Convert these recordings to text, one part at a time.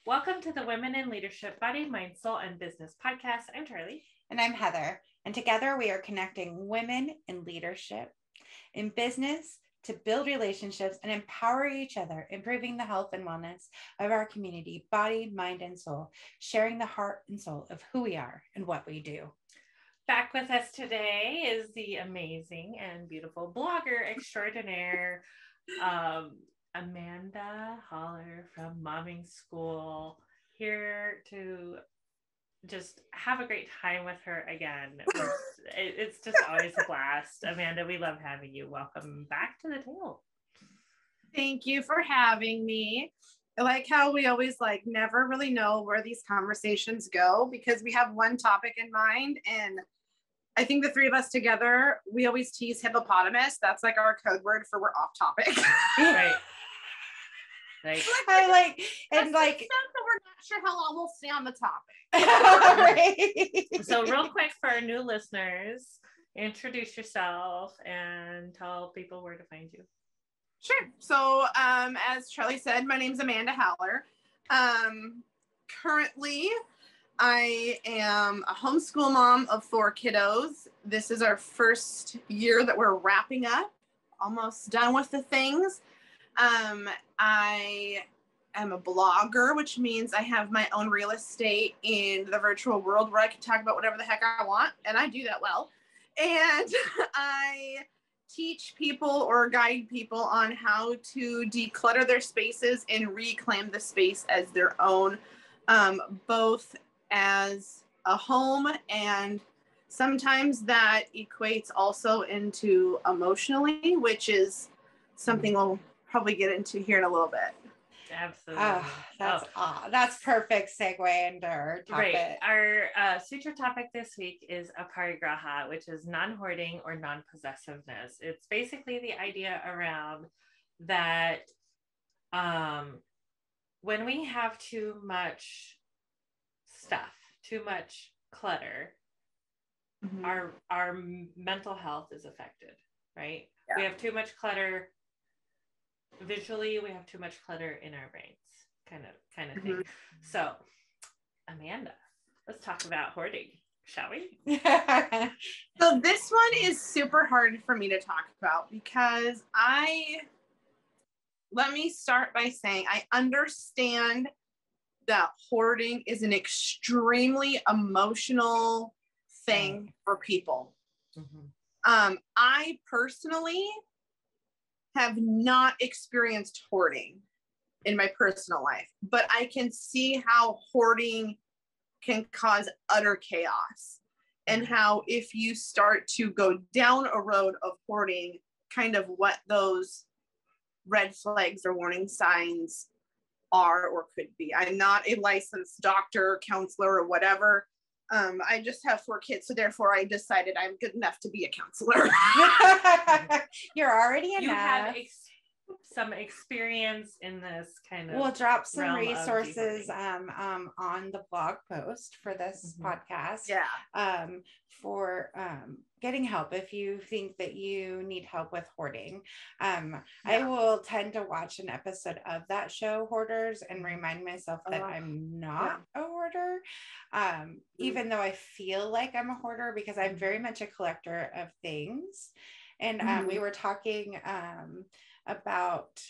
Welcome to the Women in Leadership Body, Mind, Soul, and Business podcast. I'm Charlie. And I'm Heather. And together we are connecting women in leadership, in business, to build relationships and empower each other, improving the health and wellness of our community, body, mind, and soul, sharing the heart and soul of who we are and what we do. Back with us today is the amazing and beautiful blogger extraordinaire, Amanda Holler from Momming School, here to just have a great time with her again. It's just always a blast. Amanda, we love having you. Welcome back to the table. Thank you for having me. I like how we always never really know where these conversations go because we have one topic in mind, and I think the three of us together, we always tease hippopotamus. That's our code word for we're off topic. Right. Right. Stuff that we're not sure how long we'll stay on the topic. Right. So real quick for our new listeners, introduce yourself and tell people where to find you. Sure. So as Charlie said, my name's Amanda Haller. Currently, I am a homeschool mom of 4 kiddos. This is our first year that we're wrapping up, almost done with the things. I am a blogger, which means I have my own real estate in the virtual world where I can talk about whatever the heck I want, and I do that well. And I teach people or guide people on how to declutter their spaces and reclaim the space as their own, both as a home, and sometimes that equates also into emotionally, which is something we'll probably get into here in a little bit. Absolutely. That's perfect segue into our topic. Right. Our Sutra topic this week is Aparigraha, which is non-hoarding or non-possessiveness. It's basically the idea around that when we have too much stuff, too much clutter, mm-hmm. our mental health is affected, right? Yeah. We have too much clutter visually, we have too much clutter in our brains, kind of thing. Mm-hmm. So, Amanda, let's talk about hoarding, shall we? So this one is super hard for me to talk about because let me start by saying I understand that hoarding is an extremely emotional thing for people. Mm-hmm. I personally have not experienced hoarding in my personal life, but I can see how hoarding can cause utter chaos, and how if you start to go down a road of hoarding, kind of what those red flags or warning signs are or could be. I'm not a licensed doctor, counselor, or whatever. I just have 4 kids, so therefore I decided I'm good enough to be a counselor. You're already enough. You have some experience in this kind of. We'll drop some resources on the blog post for this mm-hmm. podcast. Yeah. For getting help if you think that you need help with hoarding. I will tend to watch an episode of that show, Hoarders, and remind myself that I'm not a hoarder, even though I feel like I'm a hoarder, because I'm very much a collector of things. And we were talking about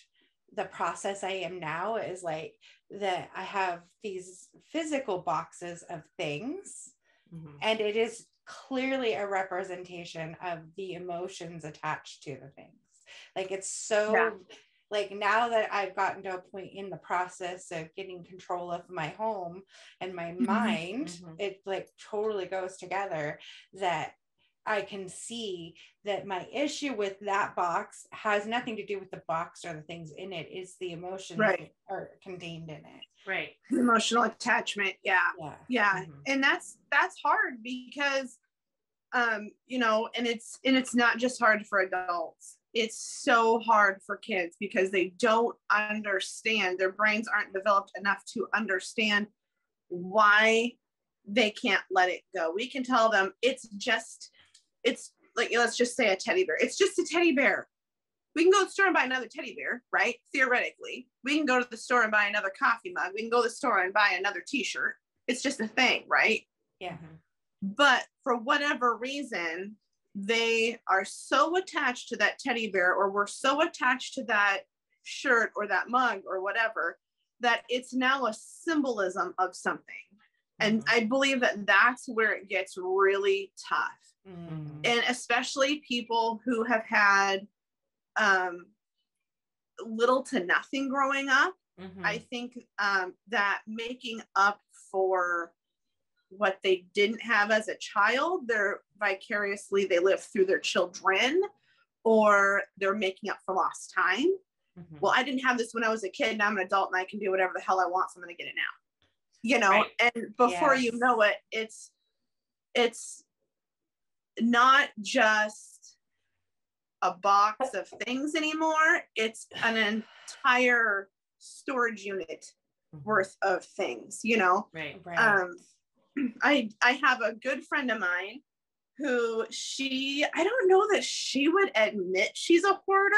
the process I am now is that I have these physical boxes of things, mm-hmm. and it is clearly a representation of the emotions attached to the things. It's so now that I've gotten to a point in the process of getting control of my home and my mm-hmm. mind, mm-hmm. it totally goes together, that I can see that my issue with that box has nothing to do with the box or the things in it. It's the emotions that are contained in it. Right. Emotional attachment. Yeah. Mm-hmm. And that's hard because, and it's not just hard for adults. It's so hard for kids because they don't understand. Their brains aren't developed enough to understand why they can't let it go. We can tell them it's let's just say a teddy bear. It's just a teddy bear. We can go to the store and buy another teddy bear, right? Theoretically, we can go to the store and buy another coffee mug. We can go to the store and buy another t-shirt. It's just a thing, right? Yeah. But for whatever reason, they are so attached to that teddy bear, or we're so attached to that shirt or that mug or whatever, that it's now a symbolism of something. And I believe that that's where it gets really tough. And especially people who have had little to nothing growing up. I think that making up for what they didn't have as a child, they're vicariously, they live through their children, or they're making up for lost time. Well, I didn't have this when I was a kid, and I'm an adult and I can do whatever the hell I want, so I'm going to get it now. You know, right. And before you know it, it's not just a box of things anymore. It's an entire storage unit worth of things, you know? Right. I have a good friend of mine who I don't know that she would admit she's a hoarder.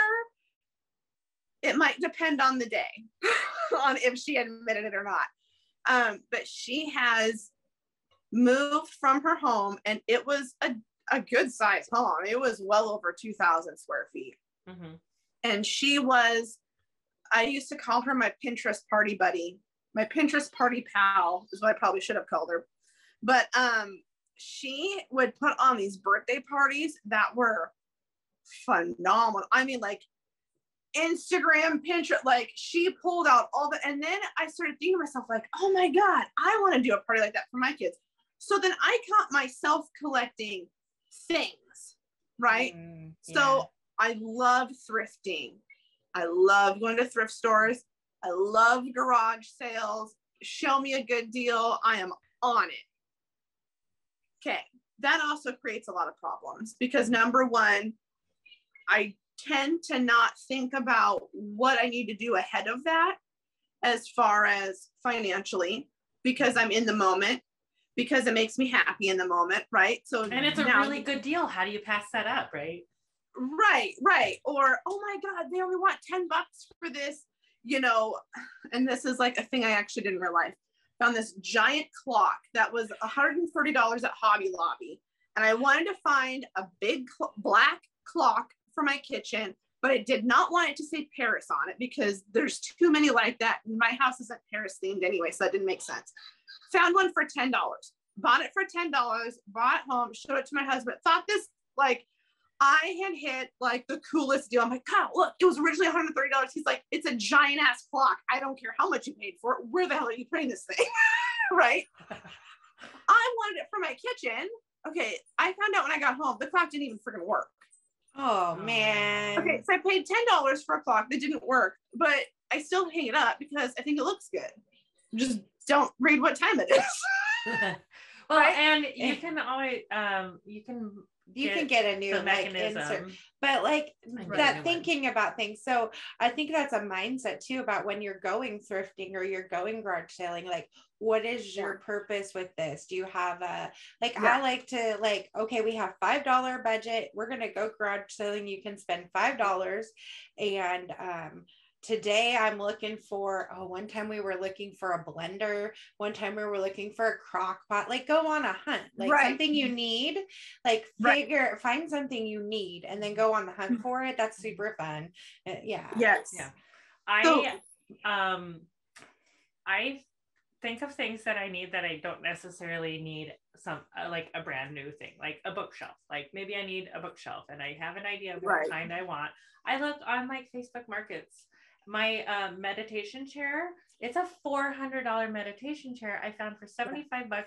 It might depend on the day on if she admitted it or not. But she has moved from her home, and it was a good size home. It was well over 2,000 square feet. And I used to call her my Pinterest party buddy. My Pinterest party pal is what I probably should have called her. But she would put on these birthday parties that were phenomenal. I mean, like Instagram, Pinterest, like she pulled out all the, and then I started thinking to myself, like, oh my God, I want to do a party like that for my kids. So then I caught myself collecting things, right? So I love thrifting. I love going to thrift stores. I love garage sales. Show me a good deal. I am on it. Okay. That also creates a lot of problems because number one, I tend to not think about what I need to do ahead of that as far as financially, because I'm in the moment, because it makes me happy in the moment, right? So and it's a really good deal. How do you pass that up, right? Right. Or, oh my God, they only want $10 for this, you know, and this is like a thing I actually didn't realize. Found this giant clock that was $130 at Hobby Lobby. And I wanted to find a big black clock for my kitchen, but I did not want it to say Paris on it because there's too many like that. My house isn't Paris themed anyway, so that didn't make sense. Found one for $10, bought it for $10, brought it home, showed it to my husband, thought this, like, I had hit like the coolest deal. I'm like, God, look, it was originally $130. He's like, it's a giant ass clock. I don't care how much you paid for it. Where the hell are you putting this thing? Right? I wanted it for my kitchen. Okay. I found out when I got home, the clock didn't even freaking work. Oh man. Okay. So I paid $10 for a clock that didn't work, but I still hang it up because I think it looks good. Just don't read what time it is. Well, right? And you can always, you can get a new like insert, but like that thinking about things. So I think that's a mindset too about when you're going thrifting or you're going garage selling, like what is your purpose with this? Do you have a, like, I like to like, okay, we have $5 budget. We're going to go garage selling. You can spend $5 and, today I'm looking for, one time we were looking for a blender. One time we were looking for a crock pot, like go on a hunt, like something you need, like find something you need and then go on the hunt for it. That's super fun. Yes. I think of things that I need that I don't necessarily need some like a brand new thing, like a bookshelf. Like maybe I need a bookshelf and I have an idea of what kind I want. I look on like Facebook Markets. My meditation chair, it's a $400 meditation chair I found for $75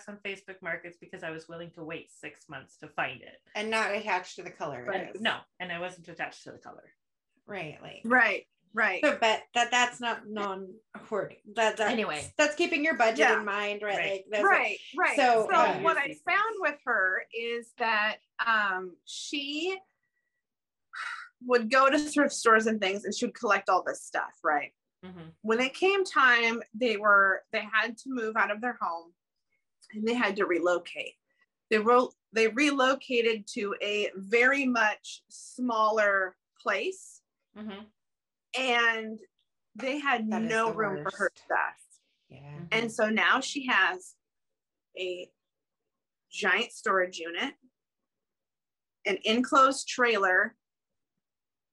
on Facebook Markets because I was willing to wait 6 months to find it. And not attached to the color. No, and I wasn't attached to the color. Right. Like Right. So, but that's not non-hoarding. Anyway, that's keeping your budget in mind, right? Like, right. So what I found with her is that she would go to thrift stores and things, and she would collect all this stuff, right? When it came time, they had to move out of their home, and they had to relocate. They relocated to a very much smaller place And they had no room for her stuff. Yeah. And so now she has a giant storage unit, an enclosed trailer,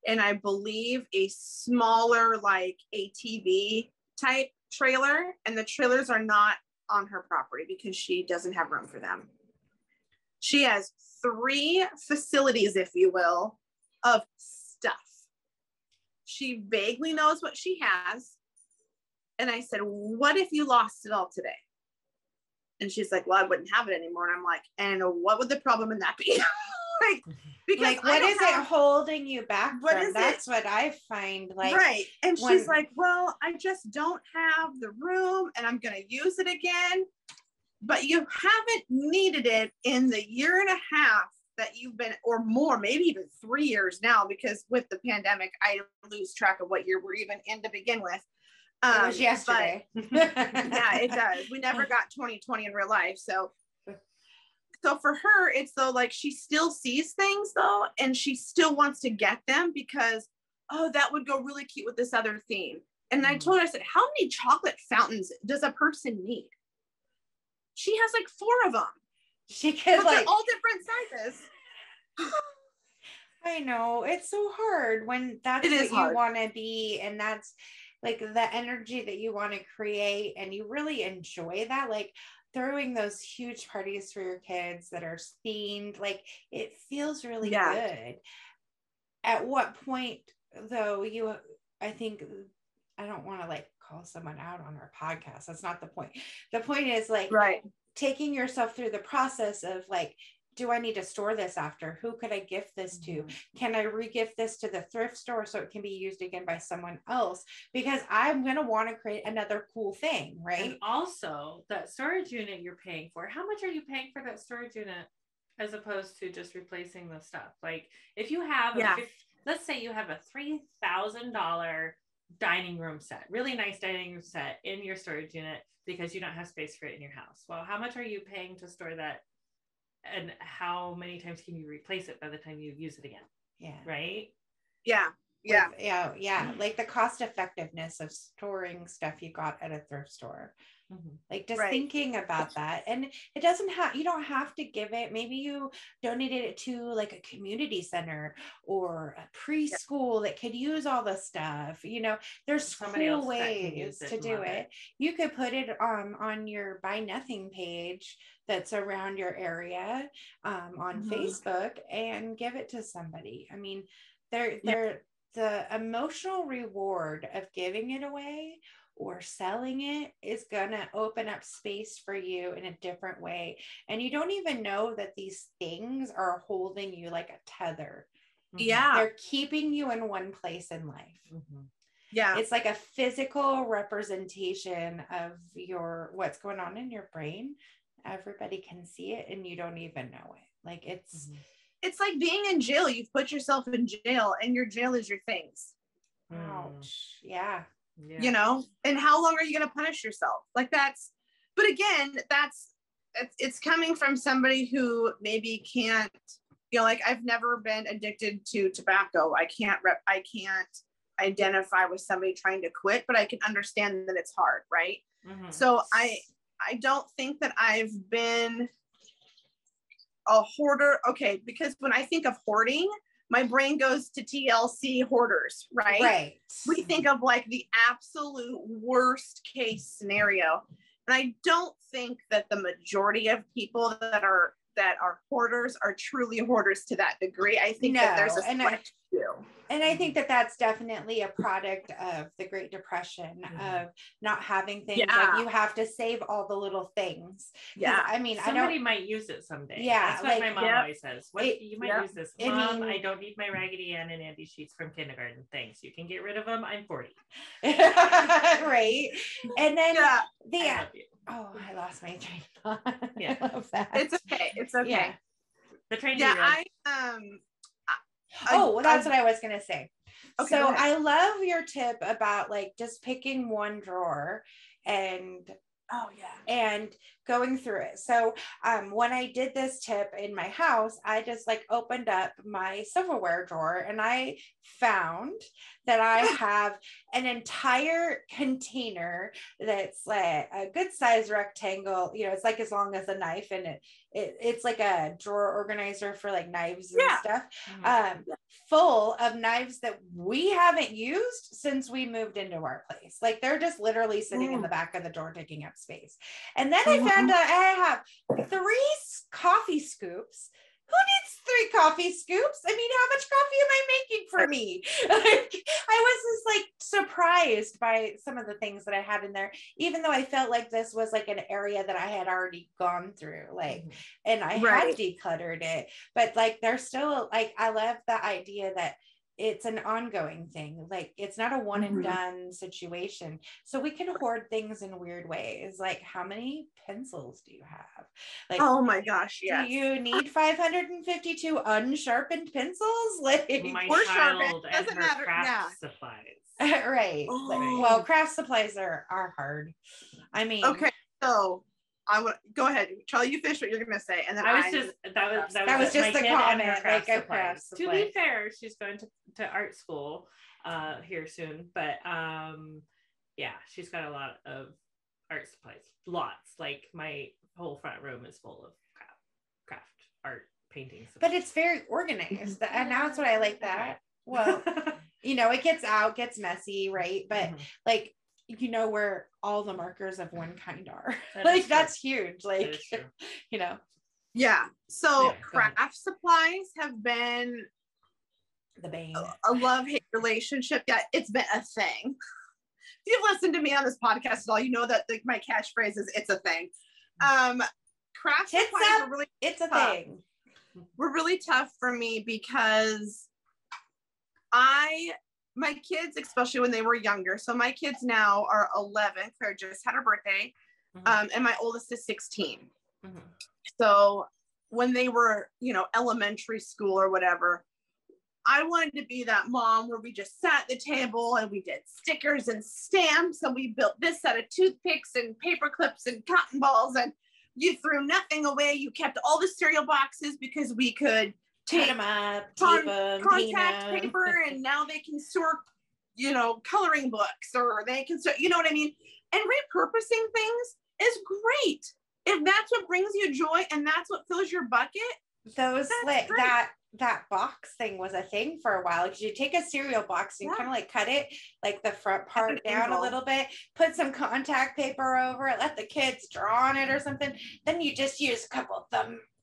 and I believe a smaller like ATV type trailer. And the trailers are not on her property because she doesn't have room for them. She has 3 facilities, if you will, of stuff. She vaguely knows what she has. And I said, what if you lost it all today? And she's like, well, I wouldn't have it anymore. And I'm like, and what would the problem in that be? Because like, what is it holding you back from? That's what I find. Like, right. And she's like, well, I just don't have the room and I'm going to use it again. But you haven't needed it in the year and a half that you've been, or more, maybe even 3 years now, because with the pandemic, I lose track of what year we're even in to begin with. It was yesterday. Yeah, it does. We never got 2020 in real life. So for her, it's though like she still sees things though, and she still wants to get them because, oh, that would go really cute with this other theme. And I told her, I said, how many chocolate fountains does a person need? She has like 4 of them. She could like all different sizes. I know, it's so hard when that's what you want to be, and that's like the energy that you want to create, and you really enjoy that, like throwing those huge parties for your kids that are themed, like it feels really good. At what point though, I think, I don't want to like call someone out on our podcast. That's not the point. The point is like taking yourself through the process of like, do I need to store this after? Who could I gift this to? Can I re-gift this to the thrift store so it can be used again by someone else? Because I'm going to want to create another cool thing, right? And also, that storage unit you're paying for, how much are you paying for that storage unit as opposed to just replacing the stuff? Like, if you have, let's say you have a $3,000 dining room set, really nice dining room set in your storage unit because you don't have space for it in your house. Well, how much are you paying to store that? And how many times can you replace it by the time you use it again? Yeah. Right? Yeah. Like the cost effectiveness of storing stuff you got at a thrift store. Like just thinking about that. And it doesn't have, you don't have to give it. Maybe you donated it to like a community center or a preschool that could use all the stuff. You know, there's cool ways to do it. You could put it on your Buy Nothing page that's around your area on Facebook and give it to somebody. I mean, the emotional reward of giving it away or selling it is gonna open up space for you in a different way. And you don't even know that these things are holding you like a tether. They're keeping you in one place in life. It's like a physical representation of what's going on in your brain. Everybody can see it and you don't even know it. Like it's like being in jail. You've put yourself in jail and your jail is your things. Ouch. Yeah. You know, and how long are you going to punish yourself? Like but again, it's coming from somebody who maybe can't, you know, like I've never been addicted to tobacco. I can't identify with somebody trying to quit, but I can understand that it's hard. Right. So I don't think that I've been a hoarder. Okay. Because when I think of hoarding, my brain goes to TLC hoarders, right? We think of like the absolute worst case scenario. And I don't think that the majority of people that are hoarders are truly hoarders to that degree. I think that there's a select few. And I think that that's definitely a product of the Great Depression of not having things like you have to save all the little things. I mean, somebody might use it someday. That's what my mom always says. You might use this. Mom, I don't need my Raggedy Ann and Andy sheets from kindergarten. Thanks. You can get rid of them. I'm 40. Right. And then I lost my train of thought. I love that. It's okay. It's okay. Yeah. The train. That's what I was going to say. Okay, so I love your tip about like just picking one drawer and going through it. So when I did this tip in my house, I just like opened up my silverware drawer and I found that I have an entire container that's like a good size rectangle, you know, it's like as long as a knife, and it's like a drawer organizer for like knives and stuff, full of knives that we haven't used since we moved into our place. Like they're just literally sitting in the back of the drawer taking up space. And then I found out I have 3 coffee scoops. Who needs 3 coffee scoops? I mean, how much coffee am I making for me? Like, I was just like surprised by some of the things that I had in there, even though I felt like this was like an area that I had already gone through, like, and I had decluttered it, but like, there's still like, I love the idea that it's an ongoing thing. Like it's not a one and done situation. So we can hoard things in weird ways. Like how many pencils do you have? Like, oh my gosh, yes. Do you need 552 unsharpened pencils? Like my or child sharpened. and Doesn't her matter. craft supplies. Right. Oh. Like, well, craft supplies are hard. I mean, okay, so I would go ahead, Charlie. You finish what you're gonna say, and then that was just the comment. Like a craft supplies. To be fair, she's going to art school here soon, but yeah, she's got a lot of art supplies. Lots. Like my whole front room is full of craft art paintings. But it's very organized, and that's what I like. That well, you know, it gets messy, right? But like, you know where all the markers of one kind are. Like that's huge. Like, you know. Yeah. So craft supplies have been the bane. A love-hate relationship. Yeah, it's been a thing. If you've listened to me on this podcast at all, you know that like my catchphrase is "it's a thing." Craft supplies are really it's a thing. Were really tough for me because my kids, especially when they were younger, so my kids now are 11. Claire just had her birthday, and my oldest is 16. So when they were, you know, elementary school or whatever, I wanted to be that mom where we just sat at the table and we did stickers and stamps, and we built this set of toothpicks and paper clips and cotton balls, and you threw nothing away. You kept all the cereal boxes because we could take them up, contact paper, and now they can store, you know, coloring books, or they can store, you know what I mean? And repurposing things is great. If that's what brings you joy and that's what fills your bucket. Those like that box thing was a thing for a while, because you take a cereal box and kind of like cut it like the front part down a little bit, put some contact paper over it, let the kids draw on it or something. Then you just use a couple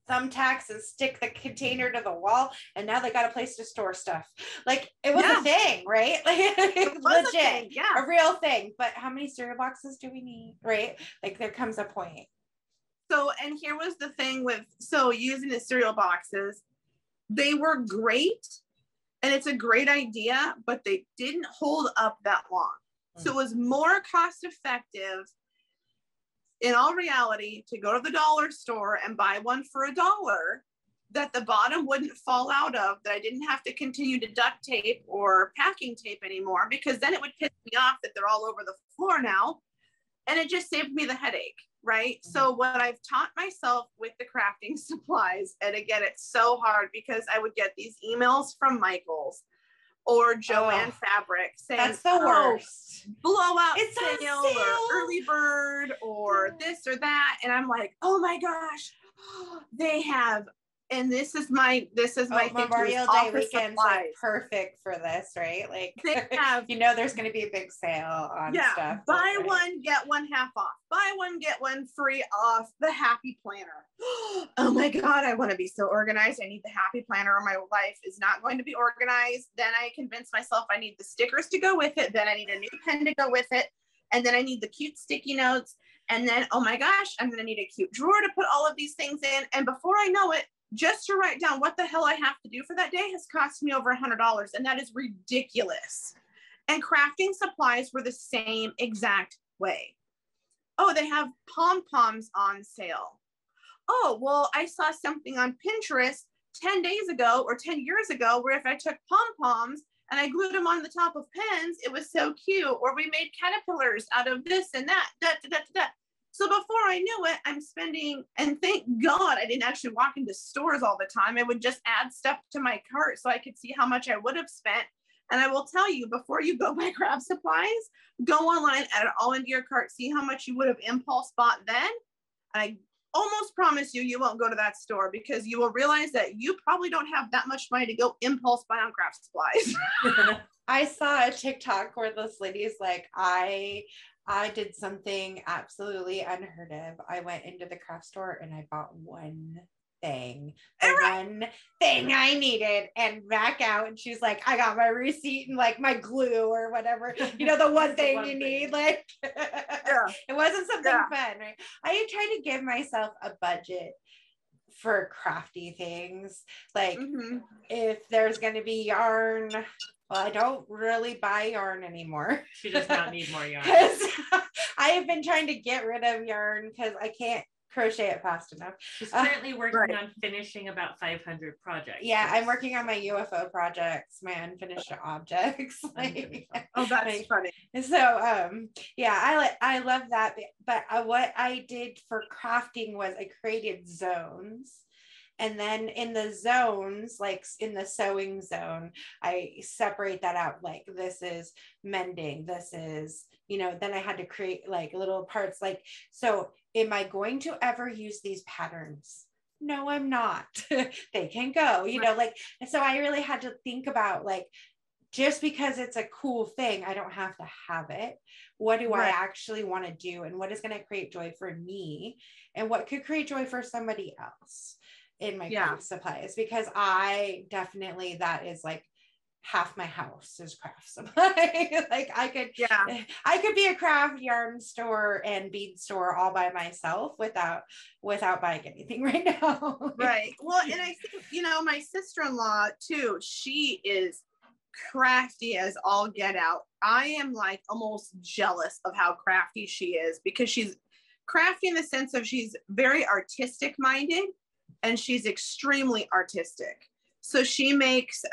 thumbtacks and stick the container to the wall, and now they got a place to store stuff. Like it was a thing, right? Like it was legit, a real thing. But how many cereal boxes do we need, right? Like there comes a point. So, and here was the thing with, so using the cereal boxes, they were great and it's a great idea, but they didn't hold up that long. So it was more cost effective in all reality to go to the dollar store and buy one for $1 that the bottom wouldn't fall out of, that I didn't have to continue to duct tape or packing tape anymore, because then it would piss me off that they're all over the floor now. And it just saved me the headache, right? So what I've taught myself with the crafting supplies, and again, it's so hard because I would get these emails from Michael's or Joanne Fabric saying, that's the worst. Blowout it's sale or early bird or this or that. And I'm like, oh my gosh, they have, and this is my Memorial Day weekend's like perfect for this, right? Like they have, you know, there's going to be a big sale on stuff. Buy one, get one half off. Buy one, get one free off the Happy Planner. Oh my God, I want to be so organized. I need the Happy Planner, or my life is not going to be organized. Then I convince myself I need the stickers to go with it. Then I need a new pen to go with it. And then I need the cute sticky notes. And then, oh my gosh, I'm going to need a cute drawer to put all of these things in. And before I know it, just to write down what the hell I have to do for that day has cost me over $100. And that is ridiculous. And crafting supplies were the same exact way. Oh, they have pom-poms on sale. Oh, well, I saw something on Pinterest 10 days ago or 10 years ago where if I took pom-poms and I glued them on the top of pens, it was so cute. Or we made caterpillars out of this and that. So before I knew it, I'm spending, and thank God I didn't actually walk into stores all the time. I would just add stuff to my cart so I could see how much I would have spent. And I will tell you, before you go buy craft supplies, go online, add it all into your cart, see how much you would have impulse bought then. And I almost promise you, you won't go to that store because you will realize that you probably don't have that much money to go impulse buy on craft supplies. I saw a TikTok where this lady is like, I did something absolutely unheard of. I went into the craft store and I bought one thing I needed, and back out. And she's like, I got my receipt and like my glue or whatever, the one thing you need. Like, it wasn't something fun, right? I try to give myself a budget for crafty things. Like, if there's going to be yarn, well, I don't really buy yarn anymore. She does not need more yarn. I have been trying to get rid of yarn because I can't crochet it fast enough. She's currently working on finishing about 500 projects. Yeah, I'm working on my UFO projects, my unfinished objects. Oh, that's funny. So, I love that. But what I did for crafting was I created zones. And then in the zones, like in the sewing zone, I separate that out. Like, this is mending. This is, then I had to create like little parts. Like, so am I going to ever use these patterns? No, I'm not. They can go, like, and so I really had to think about, like, just because it's a cool thing, I don't have to have it. What do I actually want to do? And what is going to create joy for me? And what could create joy for somebody else in my craft supplies? Because I definitely, that is like half my house is craft supply. Like, I could be a craft yarn store and bead store all by myself without buying anything right now. Right. Well, and I think, my sister-in-law too, she is crafty as all get out. I am like almost jealous of how crafty she is, because she's crafty in the sense of she's very artistic minded, and she's extremely artistic. So she makes,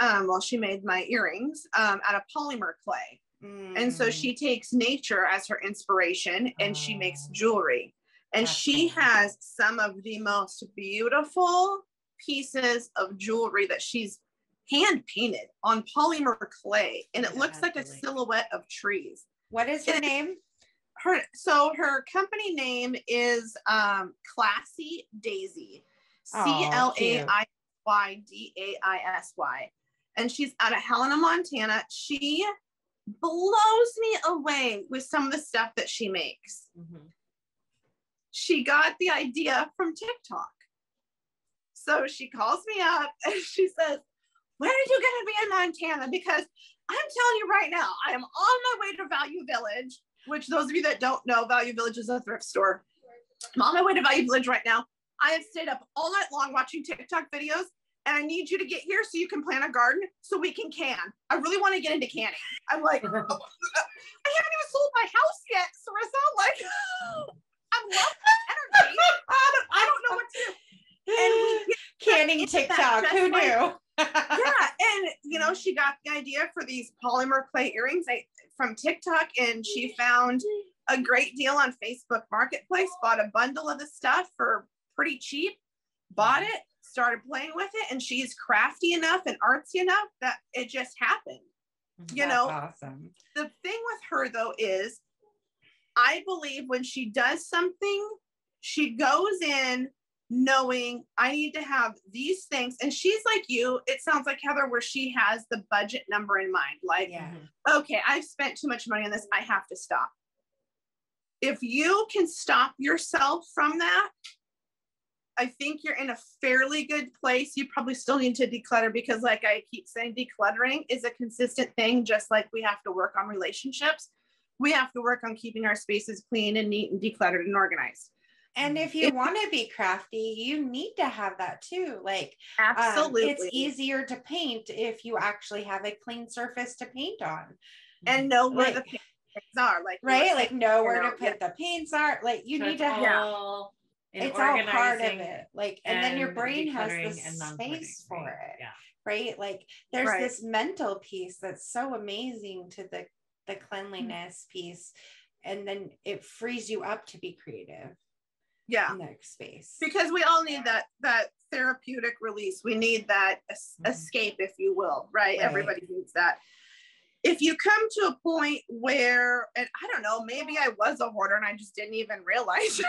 she made my earrings out of polymer clay. And so she takes nature as her inspiration, and she makes jewelry. And she has some of the most beautiful pieces of jewelry that she's hand painted on polymer clay. And it looks like a silhouette of trees. What is her name? Her company name is Classy Daisy. CLAIYDAISY. And she's out of Helena, Montana. She blows me away with some of the stuff that she makes. She got the idea from TikTok. So she calls me up and she says, when are you going to be in Montana? Because I'm telling you right now, I am on my way to Value Village, which those of you that don't know, Value Village is a thrift store. I'm on my way to Value Village right now. I have stayed up all night long watching TikTok videos, and I need you to get here so you can plant a garden so we can can. I really want to get into canning. I'm like, I haven't even sold my house yet, Sarissa. Like, I love this energy. I don't know what to do. And we canning TikTok, who knew? And she got the idea for these polymer clay earrings from TikTok, and she found a great deal on Facebook Marketplace, bought a bundle of the stuff for pretty cheap, bought it, started playing with it, and she's crafty enough and artsy enough that it just happened. That's awesome. The thing with her though is, I believe when she does something, she goes in knowing I need to have these things. And she's like you, it sounds like, Heather, where she has the budget number in mind. Like, okay, I've spent too much money on this, I have to stop. If you can stop yourself from that, I think you're in a fairly good place. You probably still need to declutter, because like I keep saying, decluttering is a consistent thing. Just like we have to work on relationships, we have to work on keeping our spaces clean and neat and decluttered and organized. And if you want to be crafty, you need to have that too. Like, absolutely, it's easier to paint if you actually have a clean surface to paint on, and know where the paints are. Like, like know where to put the paints are. Like, you need to have. It's all part of it. Like, and then your brain has the space for it. Yeah. Right. Like, there's this mental piece that's so amazing to the cleanliness piece. and then it frees you up to be creative. Yeah. In that space. Because we all need that therapeutic release. We need that escape, if you will, right? Everybody needs that. If you come to a point where, and I don't know, maybe I was a hoarder and I just didn't even realize.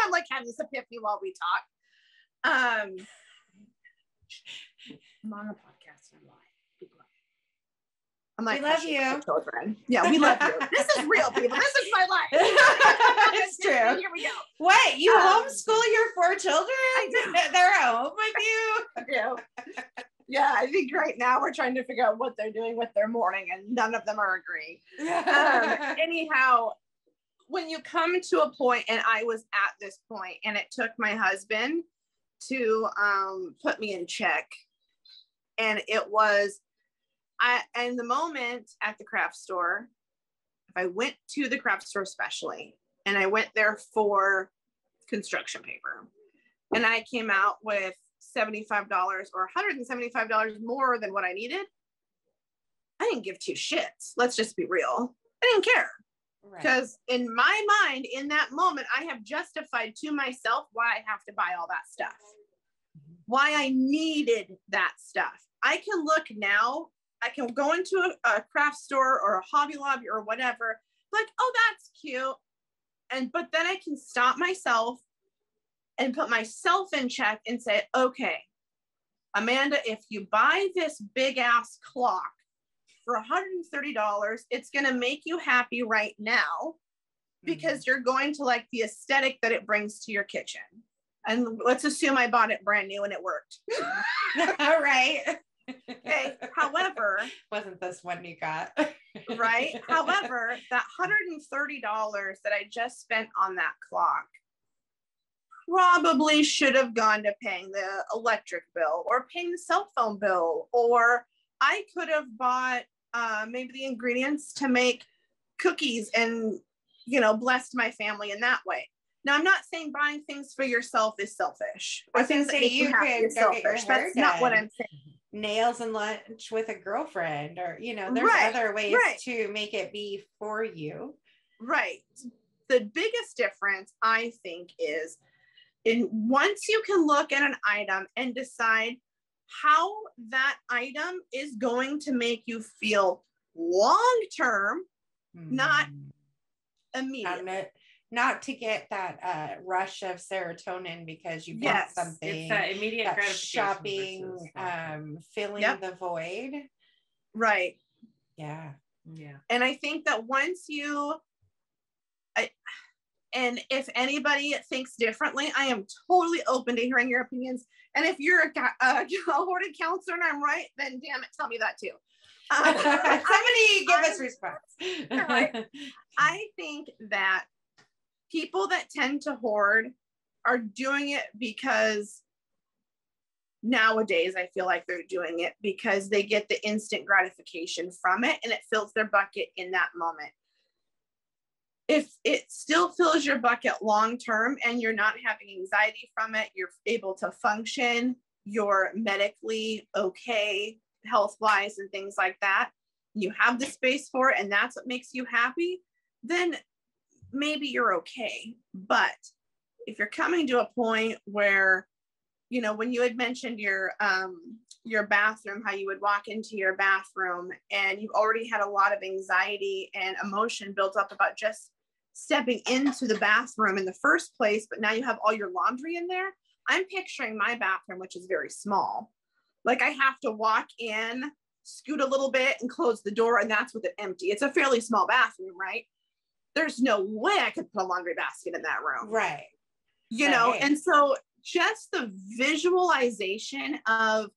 I'm like having this epiphany while we talk. I'm on a podcast and I'm lying. I'm like, we love you. Children. Yeah, we love you. This is real, people. This is my life. It's true. Here we go. What? You homeschool your 4 children? They're at home with you? I do. Yeah, I think right now we're trying to figure out what they're doing with their morning, and none of them are agreeing. Anyhow, when you come to a point, and I was at this point, and it took my husband to put me in check, and it was, in the moment at the craft store, if I went to the craft store especially, and I went there for construction paper, and I came out with $75 or $175 more than what I needed, I didn't give 2 shits. Let's just be real. I didn't care. Because in my mind, in that moment, I have justified to myself why I have to buy all that stuff, why I needed that stuff. I can look now, I can go into a craft store or a Hobby Lobby or whatever, like, oh, that's cute. But then I can stop myself and put myself in check and say, okay, Amanda, if you buy this big ass clock for $130, it's going to make you happy right now because you're going to like the aesthetic that it brings to your kitchen. And let's assume I bought it brand new and it worked. All right. Okay. However, wasn't this one you got? Right. However, that $130 that I just spent on that clock probably should have gone to paying the electric bill or paying the cell phone bill, or I could have bought maybe the ingredients to make cookies and, blessed my family in that way. Now, I'm not saying buying things for yourself is selfish. I was going to say you could go get your hair That's not what I'm saying. Nails and lunch with a girlfriend, or there's other ways to make it be for you. Right. The biggest difference, I think, is once you can look at an item and decide how that item is going to make you feel long term, not immediate. Not to get that rush of serotonin because you bought something. It's that immediate gratification. Shopping, filling the void. Right. Yeah. Yeah. And I think that once and if anybody thinks differently, I am totally open to hearing your opinions. And if you're a hoarding counselor and I'm right, then damn it, tell me that too. Somebody give us response. Right. I think that people that tend to hoard are doing it because nowadays I feel like they're doing it because they get the instant gratification from it and it fills their bucket in that moment. If it still fills your bucket long term and you're not having anxiety from it, you're able to function, you're medically okay, health-wise and things like that, you have the space for it and that's what makes you happy, then maybe you're okay. But if you're coming to a point where, when you had mentioned your bathroom, how you would walk into your bathroom and you've already had a lot of anxiety and emotion built up about just stepping into the bathroom in the first place, but now you have all your laundry in there. I'm picturing my bathroom, which is very small. Like I have to walk in, scoot a little bit and close the door, and that's with it empty. It's a fairly small bathroom, right? There's no way I could put a laundry basket in that room. Right. And so just the visualization of,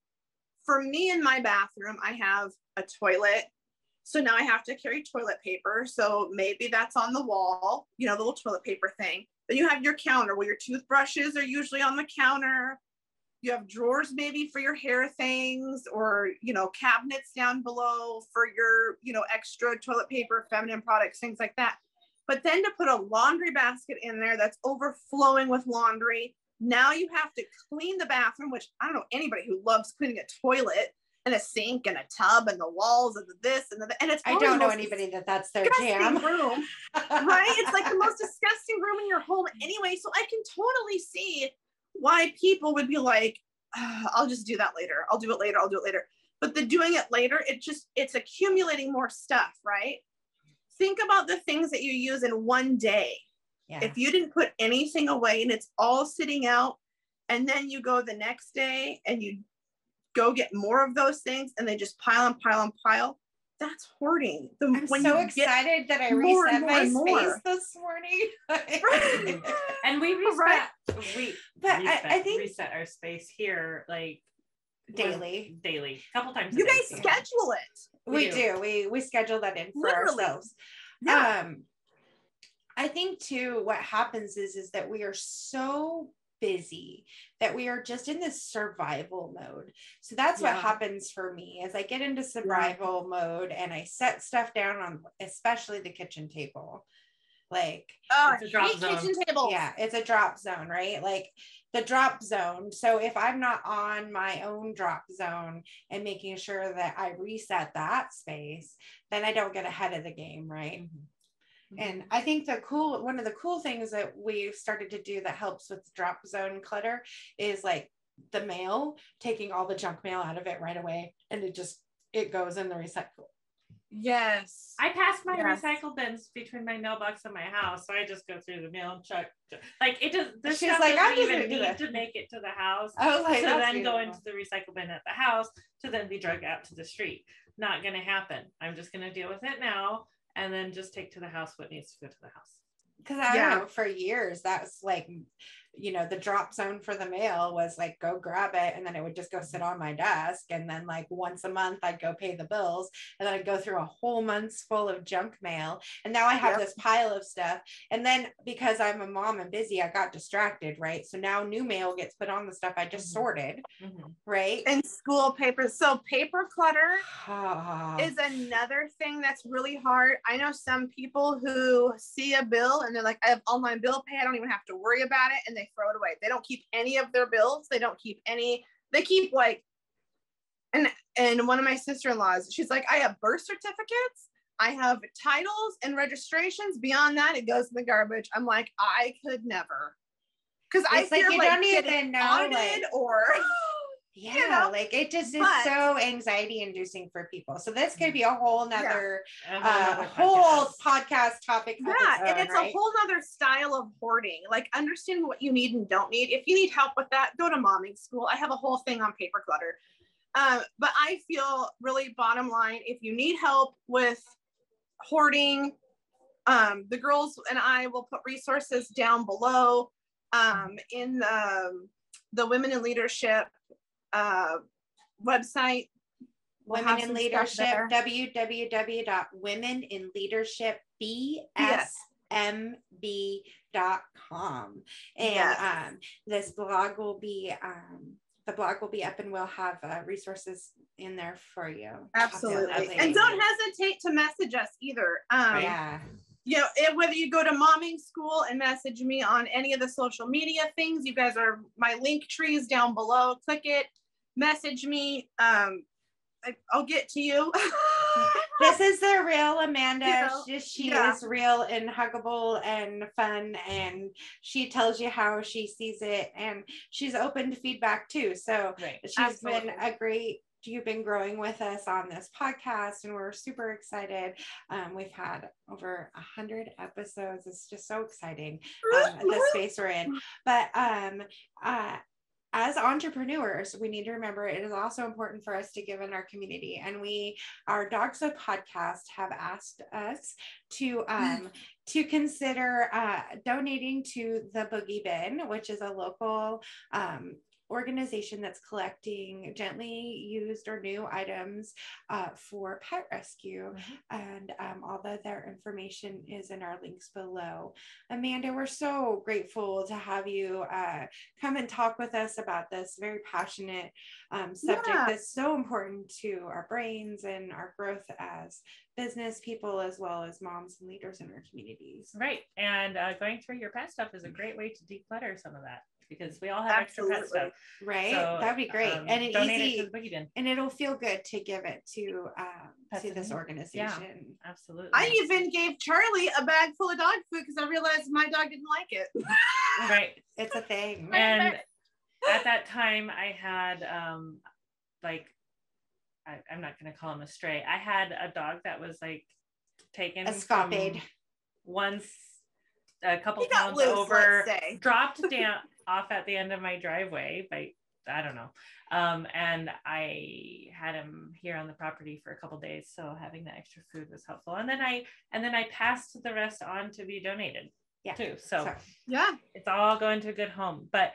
for me in my bathroom, I have a toilet. So now I have to carry toilet paper. So maybe that's on the wall, the little toilet paper thing. Then you have your counter where your toothbrushes are usually on the counter. You have drawers maybe for your hair things, or, cabinets down below for your, extra toilet paper, feminine products, things like that. But then to put a laundry basket in there that's overflowing with laundry, now you have to clean the bathroom, which I don't know anybody who loves cleaning a toilet. and a sink and a tub and the walls and the this and the, and it's I don't know anybody that's their jam. Room, right? It's like the most disgusting room in your home anyway. So I can totally see why people would be like, I'll just do that later. I'll do it later. I'll do it later. But the doing it later, it's accumulating more stuff, right? Think about the things that you use in one day. Yeah. If you didn't put anything away and it's all sitting out, and then you go the next day and you go get more of those things and they just pile and pile and pile, that's hoarding. I'm so excited that I reset my space this morning. Right. And we reset, I think reset our space here like daily, a couple times. You guys schedule it. We do. We schedule that in for ourselves. Yeah. I think too, what happens is that we are so busy that we are just in this survival mode. So that's what happens for me as I get into survival mode and I set stuff down on especially the kitchen table. Like it's a drop zone. Kitchen table. Yeah, it's a drop zone, right? Like the drop zone. So if I'm not on my own drop zone and making sure that I reset that space, then I don't get ahead of the game, right? Mm-hmm. And I think one of the cool things that we've started to do that helps with drop zone clutter is like the mail, taking all the junk mail out of it right away. And it goes in the recycle. Yes. I pass my recycle bins between my mailbox and my house. So I just go through the mail and check. Like it does. This She's stuff like, I doesn't even need to make it to the house. Oh, like, to then go into the recycle bin at the house to then be dragged out to the street. Not going to happen. I'm just going to deal with it now. And then just take to the house what needs to go to the house. Because I don't know, for years, that's like, the drop zone for the mail was like, go grab it. And then it would just go sit on my desk. And then like once a month, I'd go pay the bills. And then I'd go through a whole month's full of junk mail. And now I have this pile of stuff. And then because I'm a mom and busy, I got distracted, right? So now new mail gets put on the stuff I just sorted, right? And school papers. So paper clutter is another thing that's really hard. I know some people who see a bill and they're like, I have all my bill pay. I don't even have to worry about it. And they throw it away. They don't keep any of their bills. They keep like, and one of my sister-in-laws, she's like, I have birth certificates, I have titles and registrations. Beyond that, it goes in the garbage. I'm like, I could never. Because I feel like you don't even know, like, or like it just is so anxiety inducing for people. So this could be a whole nother whole podcast topic. And it's a whole nother style of hoarding. Like understand what you need and don't need. If you need help with that, go to momming school. I have a whole thing on paper clutter. But I feel really bottom line, if you need help with hoarding, the girls and I will put resources down below in the Women in Leadership website. Women in Leadership, www.womeninleadership.bsmb.com. And this blog will be the blog will be up and we'll have resources in there for you. Absolutely. And don't hesitate to message us either. Whether you go to momming school and message me on any of the social media things, you guys are, my link tree is down below. Click it, message me. I'll get to you. This is the real Amanda. She is real and huggable and fun, and she tells you how she sees it, and she's open to feedback too. So she's been you've been growing with us on this podcast, and we're super excited. We've had over 100 episodes. It's just so exciting, the space we're in. But as entrepreneurs, we need to remember it is also important for us to give in our community. And our Dog So podcast have asked us to consider donating to the Boogie Bin, which is a local organization that's collecting gently used or new items for pet rescue. And although their information is in our links below. Amanda, we're so grateful to have you come and talk with us about this very passionate subject that's so important to our brains and our growth as business people, as well as moms and leaders in our communities. Right. And going through your pet stuff is a great way to declutter some of that. because we all have extra pet stuff. Right. So, that'd be great. And it's donate easy, it to the Boogie Bin. and it'll feel good to give it to this organization. Yeah, absolutely. I even gave Charlie a bag full of dog food because I realized my dog didn't like it. Right. It's a thing. And at that time I had like, I'm not going to call him a stray. I had a dog that was like taken escapade once, a couple pounds loose, over, dropped down off at the end of my driveway by, I don't know. And I had him here on the property for a couple days. So having the extra food was helpful. And then I passed the rest on to be donated too. So yeah, it's all going to a good home. But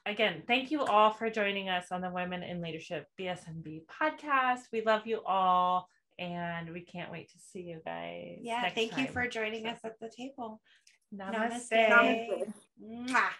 again, thank you all for joining us on the Women in Leadership BSMB podcast. We love you all, and we can't wait to see you guys. Yeah, thank you for joining us at the table. Namaste. Namaste. Mwah.